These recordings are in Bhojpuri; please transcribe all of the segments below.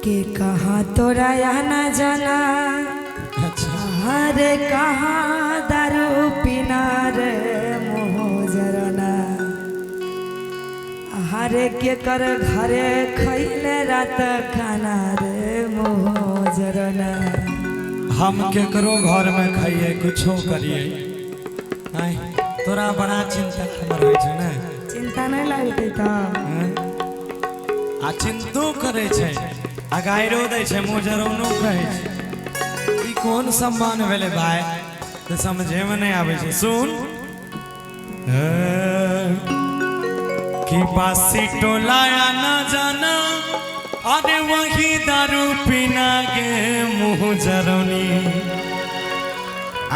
के कहाँ तोरा आना जाना। अच्छा अरे कहाँ दारू पीना रे मोहजरना। हरे के कर घरे खैले रात खाना रे मोहजरना। हम केकरो घर में खाइए कुछो करिए आई तोरा बड़ा चिंता हमर होय छै ने। चिंता नहीं लगते तो आ चिंतो करे छै आ गायरो दै छै मोजरौनो कहै छै। ई कोन सम्मान भेले भाई तो समझे में नहीं आवे छै। सुन कि बासी टोलाया ना जाना अरे वही दारू पीना गे मुँह जरौनी।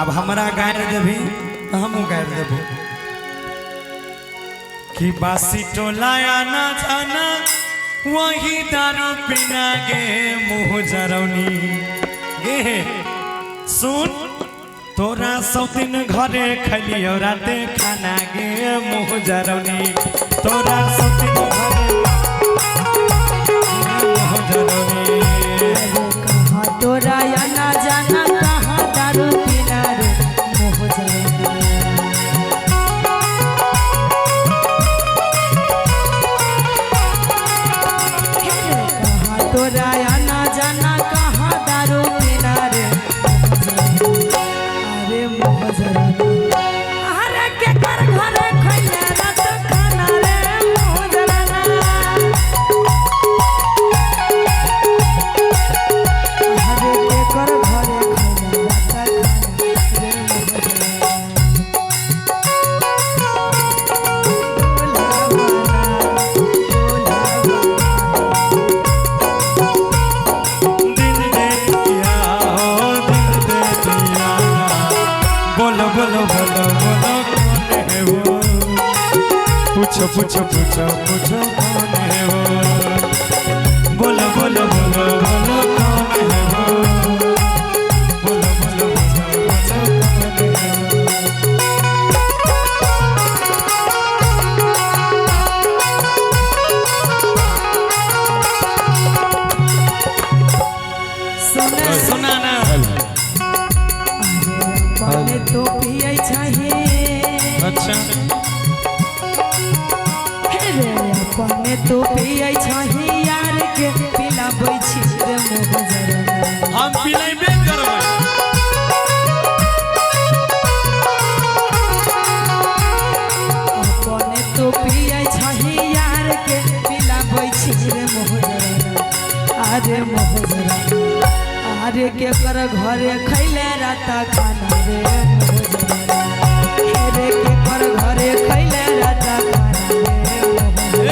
अब हमरा गायर देभी तो हमू गायर देबो कि बासी टोलाया ना जाना वही दारू पीना गे मुँह जरौनी। गे सुन तोरा सब दिन घरे खलियो राते खाना गे मुँह जरौनी। तोरा सब दिन घरे मुँह जरौनी। कहाँ तोरा आना जाना कहाँ दारू पीना रे मोहजरना। तोरा आना जाना कहाँ दारू पीना रे अरे मोहजरना। अरे के कर घरे खैले रात खाना रे मोहजरना। अरे के कर घरे खैले रात खाना रे मोहजरना। बोलो बोलो बोलो बोलो कौन है वो। पूछो पूछो पूछो पूछो कौन है वो। बोलो बोलो बोलो बोलो कौन है वो। बोलो बोलो बोलो बोलो कौन है वो। सुना ना पानी तो पिए चाहिए। अच्छा रे पानी तो पिए चाहिए यार के पिलाबै छी रे मोहजरना। हम पिलाइबे करबै। पानी तो पिए चाहिए यार के पिलाबै छी रे मोहजरना। अरे मोहजरना अरे के कर घरे खैले रात खाना रे मोहजरना। अरे के कर घरे खैले रात खाना रे मोहजरना।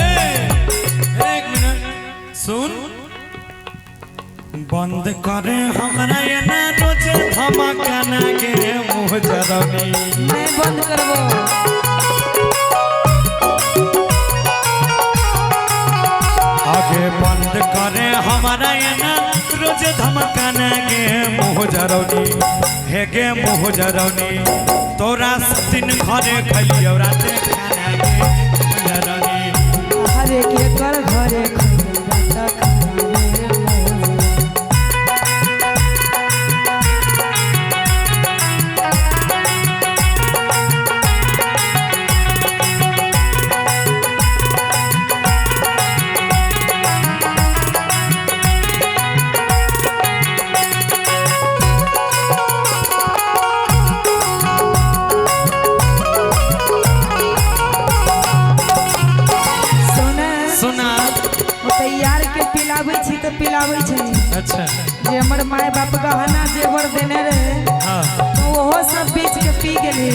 एक मिनट सुन बंद करे हमरा ये ना रोजे धमकाना के मुँह जरौनी। नहीं बंद करबो। आगे बंद करे हमारा ये ना रोजे धमकाना के मुँह जरौनी। हे गे मुँह जरौनी तोरा सब दिन घरे खलियो राते खाना गे मुँह जरौनी। हरे के कर घरे खैले रात खाना रे मोहजरना। सुना तैयार के पिलाबै छी तो पिलाबै छी। अच्छा जे हमर माय बाप गहना जेवर देने रहे हाँ तो ओहो सब बेच के पी गेले।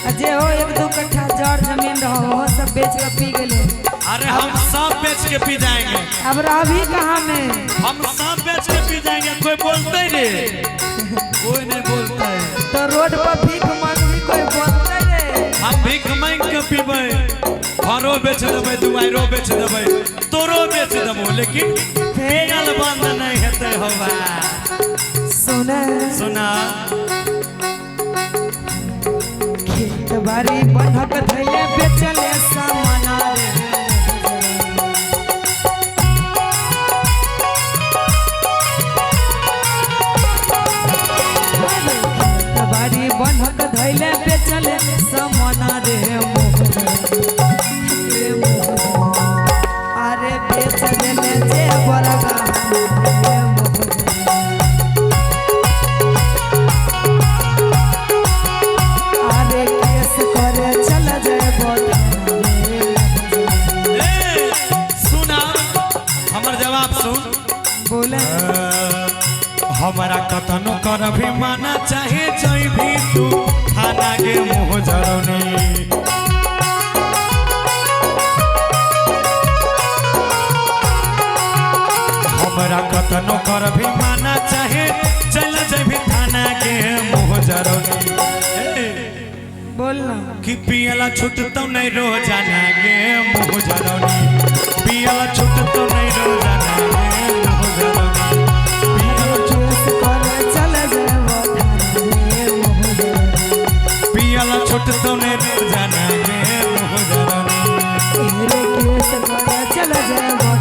आ जे हो एक दो कट्ठा जड़ जमीन रहो ओहो सब बेच के पी गेले। अरे हम सब बेच के पी जाएंगे। अब रही कहाँ में। हम सब बेच के पी जाएंगे। कोई बोलते रे कोई नहीं बोलता है। तो रोड पर भीख मांगी कोई बोलते रे। हम भीख मांग के पीबे घरो बेच देबै दुआरो बेच देबै तोरो बेच देबो लेकिन फेगल बंद नहीं हेते होबा। सुना सुना खेत बाड़ी बंधक धैले बेचले सामान रे। कैले बेचले समना रे मोहजरा रे मोहजरा अरे बेच देले जे बरगा रे मोहजरा अरे केस करे चल जाए बोला सुना हमर जवाब सुन बोले हमारा कतनो कर भी माना चाहे जई भी तू थाना गे मोहजरौनी हमारा कतनो कर भी माना चाहे चल जई भी थाना गे मोहजरौनी बोलना कि पियला छूट तो नहीं रोजाना गे मोहजरौनी पियला छूट तो नहीं रोजाना गे मोहजरौनी पियला छूट तो नहीं रोजाना गे मोहजरौनी चल जाए